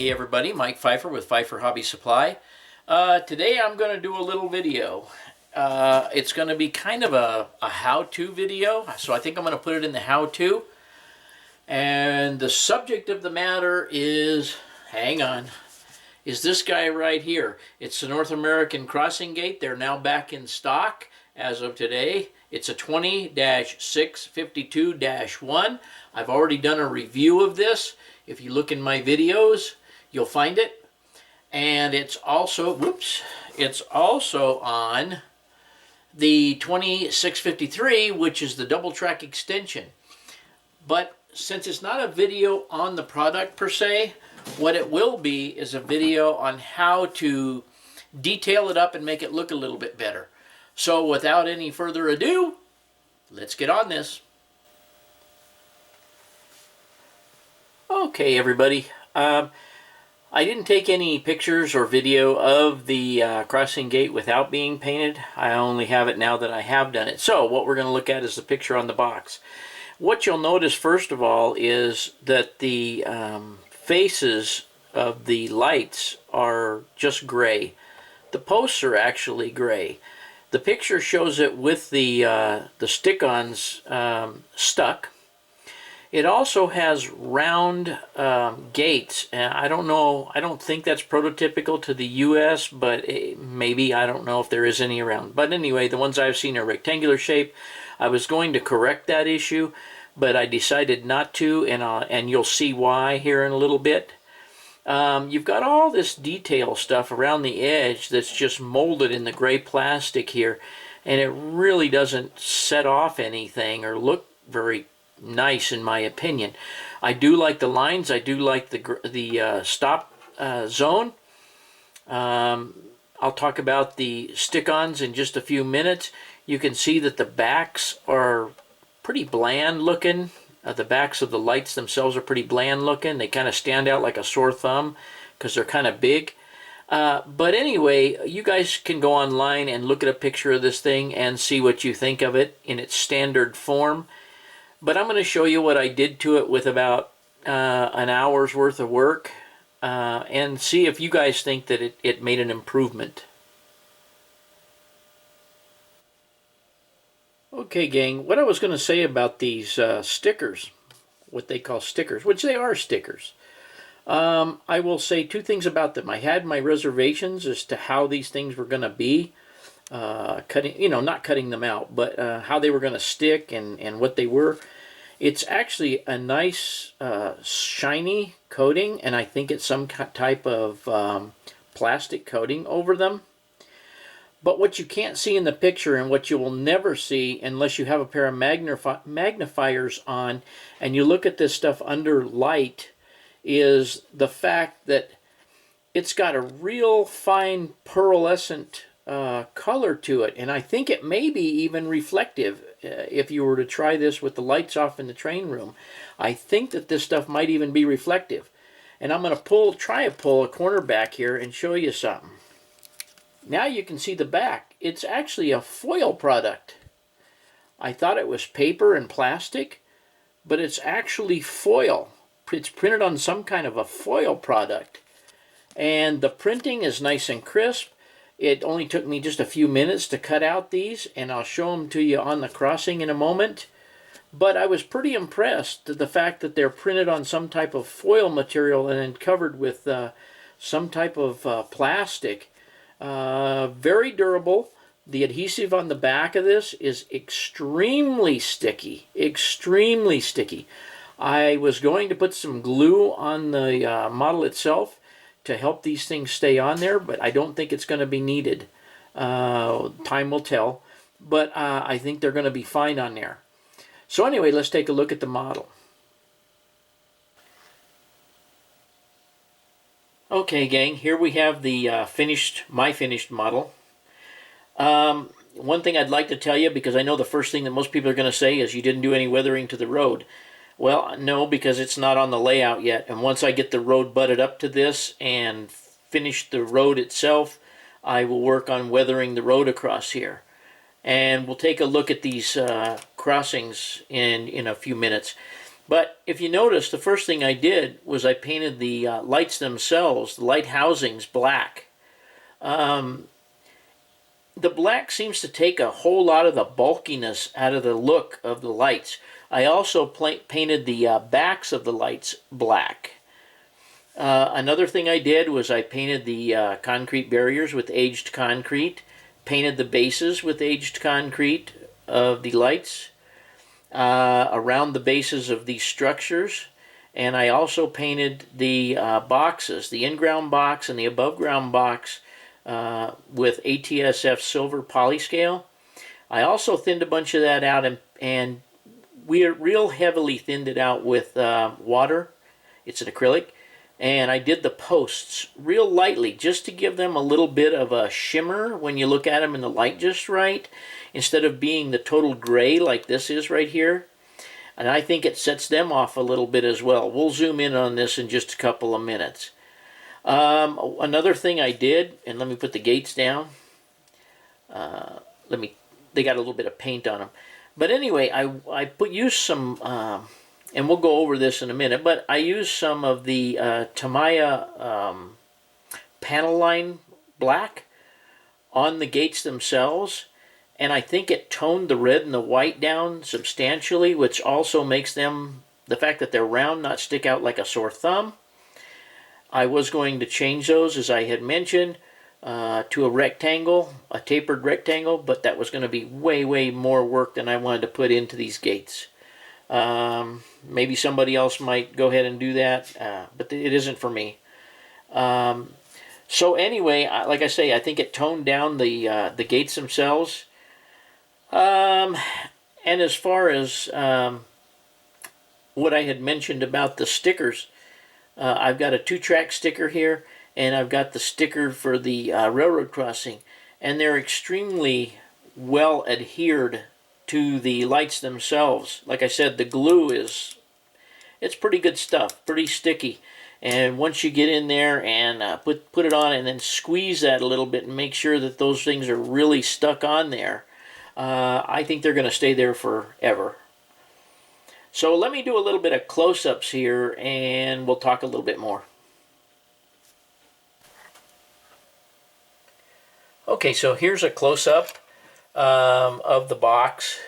Hey everybody, Mike Pfeiffer with Pfeiffer Hobby Supply. Today I'm going to do a little video. It's going to be kind of a how-to video, so I think I'm going to put it in the how-to. And the subject of the matter is, hang on, is this guy right here. It's the North American Crossing Gate. They're now back in stock as of today. It's a 20-652-1. I've already done a review of this. If you look in my videos, you'll find it. And it's also, it's also on the 20-653, which is the double track extension. But since it's not a video on the product per se, what it will be is a video on how to detail it up and make it look a little bit better. So without any further ado, let's get on this. Okay, everybody. I didn't take any pictures or video of the crossing gate without being painted. I only have it now that I have done it. So what we're going to look at is the picture on the box. What you'll notice first of all is that the faces of the lights are just gray. The posts are actually gray. The picture shows it with the stick-ons stuck. It also has round gates, and I don't know, I don't think that's prototypical to the US, but maybe, I don't know if there is any around. But anyway, the ones I've seen are rectangular shape. I was going to correct that issue, but I decided not to, and you'll see why here in a little bit. You've got all this detail stuff around the edge that's just molded in the gray plastic here, and it really doesn't set off anything or look very nice in my opinion. I do like the lines. I do like the stop zone. I'll talk about the stick-ons in just a few minutes. You can see that the backs are pretty bland looking. The backs of the lights themselves are pretty bland looking. They kind of stand out like a sore thumb because they're kind of big. But anyway, you guys can go online and look at a picture of this thing and see what you think of it in its standard form. But I'm going to show you what I did to it with about an hour's worth of work and see if you guys think that it made an improvement. Okay, gang, what I was going to say about these stickers, what they call stickers, which they are stickers. I will say two things about them. I had my reservations as to how these things were going to be. Cutting, not cutting them out, but how they were going to stick and what they were. It's actually a nice shiny coating, and I think it's some type of plastic coating over them. But what you can't see in the picture, and what you will never see unless you have a pair of magnifiers on and you look at this stuff under light, is the fact that it's got a real fine pearlescent color to it, and I think it may be even reflective. If you were to try this with the lights off in the train room, I think that this stuff might even be reflective. And I'm going to try to pull a corner back here and show you something. Now you can see the back. It's actually a foil product. I thought it was paper and plastic, but it's actually foil. It's printed on some kind of a foil product. And the printing is nice and crisp. It only took me just a few minutes to cut out these, and I'll show them to you on the crossing in a moment. But I was pretty impressed at the fact that they're printed on some type of foil material and then covered with some type of plastic. Very durable. The adhesive on the back of this is extremely sticky. Extremely sticky. I was going to put some glue on the model itself to help these things stay on there, but I don't think it's going to be needed. Time will tell, but I think they're going to be fine on there. So anyway, let's take a look at the model. Okay, gang, here we have the my finished model. One thing I'd like to tell you, because I know the first thing that most people are going to say is you didn't do any weathering to the road. Well, no, because it's not on the layout yet. And once I get the road butted up to this and finish the road itself, I will work on weathering the road across here. And we'll take a look at these crossings in a few minutes. But if you notice, the first thing I did was I painted the lights themselves, the light housings, black. Um, the black seems to take a whole lot of the bulkiness out of the look of the lights. I also painted the backs of the lights black. Another thing I did was I painted the concrete barriers with aged concrete, painted the bases with aged concrete of the lights around the bases of these structures, and I also painted the boxes, the in-ground box and the above-ground box with ATSF silver polyscale. I also thinned a bunch of that out, and we real heavily thinned it out with water. It's an acrylic. And I did the posts real lightly just to give them a little bit of a shimmer when you look at them in the light just right, instead of being the total gray like this is right here. And I think it sets them off a little bit as well. We'll zoom in on this in just a couple of minutes. Another thing I did, and let me put the gates down. They got a little bit of paint on them. But anyway, I used some, and we'll go over this in a minute, but I used some of the Tamiya panel line black on the gates themselves, and I think it toned the red and the white down substantially, which also makes them, the fact that they're round, not stick out like a sore thumb. I was going to change those, as I had mentioned, to a rectangle, a tapered rectangle, but that was going to be way, way more work than I wanted to put into these gates. Maybe somebody else might go ahead and do that, but it isn't for me. So anyway, like I say, I think it toned down the gates themselves. And as far as what I had mentioned about the stickers, I've got a 2-track sticker here, and I've got the sticker for the railroad crossing, and they're extremely well adhered to the lights themselves. Like I said, the glue it's pretty good stuff, pretty sticky. And once you get in there and put it on and then squeeze that a little bit and make sure that those things are really stuck on there, I think they're going to stay there forever. So let me do a little bit of close-ups here, and we'll talk a little bit more. Okay, so here's a close-up of the box,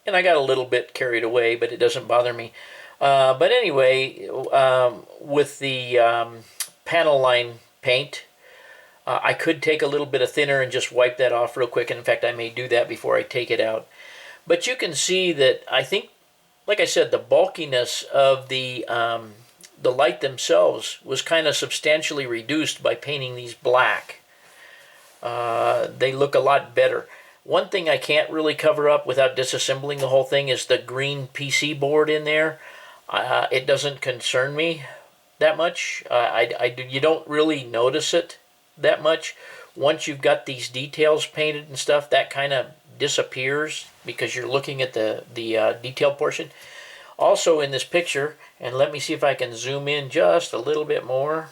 and I got a little bit carried away, but it doesn't bother me. But anyway, with the panel line paint, I could take a little bit of thinner and just wipe that off real quick. And in fact, I may do that before I take it out. But you can see that I think, like I said, the bulkiness of the light themselves was kind of substantially reduced by painting these black. They look a lot better. One thing I can't really cover up without disassembling the whole thing is the green PC board in there. It doesn't concern me that much. You don't really notice it that much. Once you've got these details painted and stuff, that kind of disappears because you're looking at the detail portion. Also in this picture, and let me see if I can zoom in just a little bit more.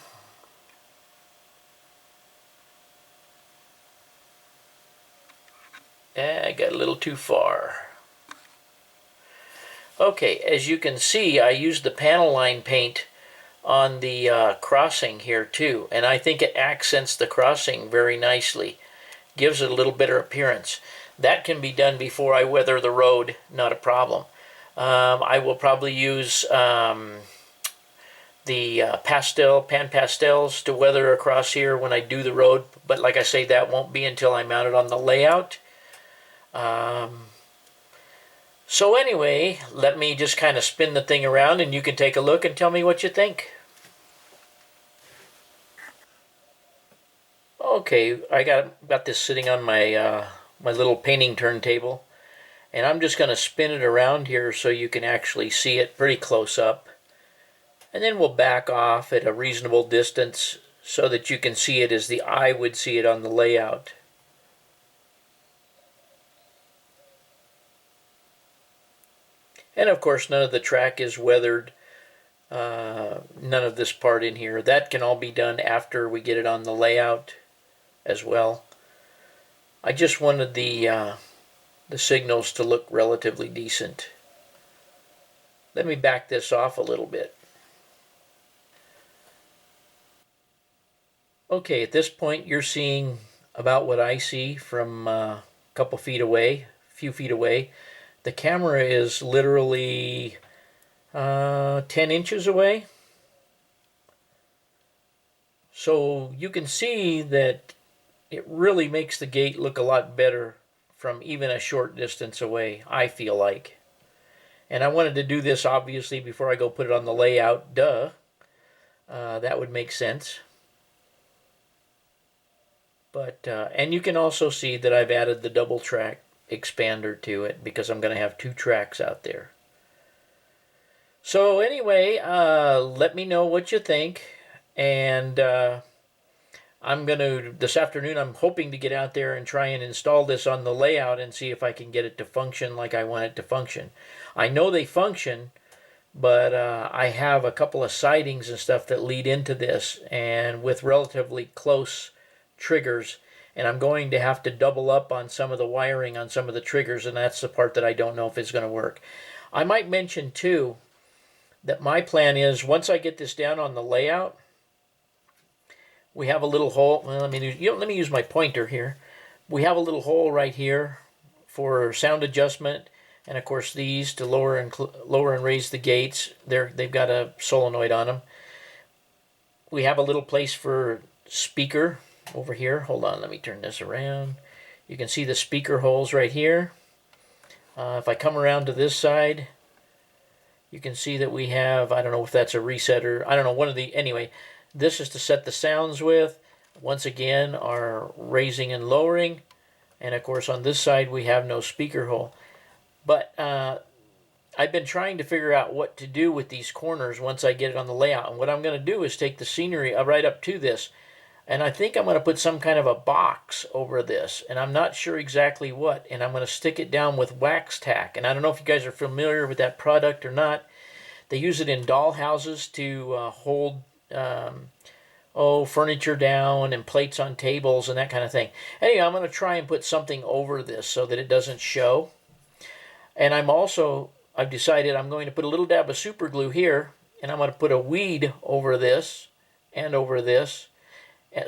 I got a little too far. Okay, as you can see, I used the panel line paint on the crossing here too, and I think it accents the crossing very nicely. Gives it a little better appearance. That can be done before I weather the road, not a problem. I will probably use the pan pastels to weather across here when I do the road, but like I say, that won't be until I mount it on the layout. So anyway, let me just kind of spin the thing around and you can take a look and tell me what you think. Okay, I got this sitting on my my little painting turntable, and I'm just going to spin it around here so you can actually see it pretty close up. And then we'll back off at a reasonable distance so that you can see it as the eye would see it on the layout. And of course, none of the track is weathered. None of this part in here. That can all be done after we get it on the layout as well. I just wanted the signals to look relatively decent. Let me back this off a little bit. Okay, at this point you're seeing about what I see from a couple feet away, a few feet away. The camera is literally 10 inches away. So you can see that it really makes the gate look a lot better from even a short distance away, I feel like. And I wanted to do this obviously before I go put it on the layout, duh. That would make sense. But and you can also see that I've added the double track expander to it because I'm going to have 2 tracks out there. So anyway, let me know what you think. And I'm going to, this afternoon, I'm hoping to get out there and try and install this on the layout and see if I can get it to function like I want it to function. I know they function, but I have a couple of sidings and stuff that lead into this, and with relatively close triggers, and I'm going to have to double up on some of the wiring on some of the triggers, and that's the part that I don't know if it's going to work. I might mention too that my plan is once I get this down on the layout, we have a little hole. Well, let me use my pointer here. We have a little hole right here for sound adjustment, and of course these to lower and raise the gates. They've got a solenoid on them. We have a little place for speaker over here. Hold on, let me turn this around. You can see the speaker holes right here. If I come around to this side, you can see that we have, I don't know if that's a resetter, I don't know, anyway, this is to set the sounds with. Once again, our raising and lowering. And of course on this side we have no speaker hole. But I've been trying to figure out what to do with these corners once I get it on the layout. And what I'm going to do is take the scenery right up to this. And I think I'm going to put some kind of a box over this. And I'm not sure exactly what. And I'm going to stick it down with wax tack. And I don't know if you guys are familiar with that product or not. They use it in doll houses to hold furniture down and plates on tables and that kind of thing. Anyway, I'm going to try and put something over this so that it doesn't show. And I've decided I'm going to put a little dab of super glue here, and I'm going to put a weed over this and over this,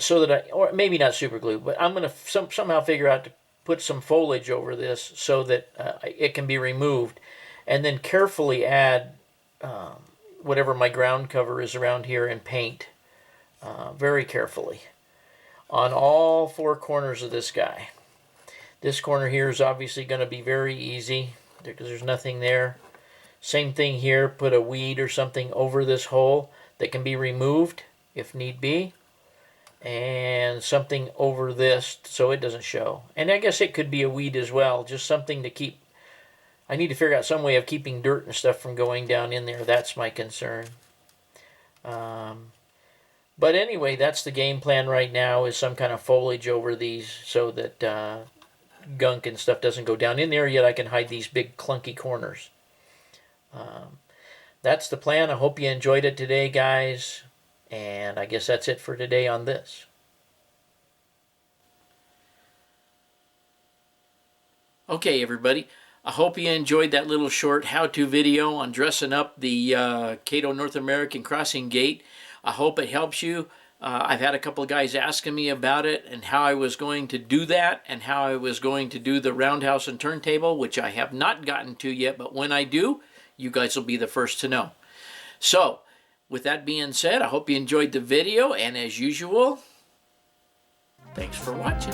so that or maybe not super glue, but I'm going to somehow figure out to put some foliage over this so that it can be removed, and then carefully add whatever my ground cover is around here and paint very carefully on all 4 corners of this guy. This corner here is obviously going to be very easy because there's nothing there. Same thing here, put a weed or something over this hole that can be removed if need be. And something over this so it doesn't show. And I guess it could be a weed as well, just something to keep. I need to figure out some way of keeping dirt and stuff from going down in there. That's my concern. But anyway, that's the game plan right now, is some kind of foliage over these so that gunk and stuff doesn't go down in there, yet I can hide these big clunky corners. That's the plan. I hope you enjoyed it today, guys. And I guess that's it for today on this. Okay, everybody. I hope you enjoyed that little short how-to video on dressing up the Kato North American Crossing Gate. I hope it helps you. I've had a couple of guys asking me about it and how I was going to do that and how I was going to do the roundhouse and turntable, which I have not gotten to yet, but when I do, you guys will be the first to know. So, with that being said, I hope you enjoyed the video, and as usual, thanks for watching.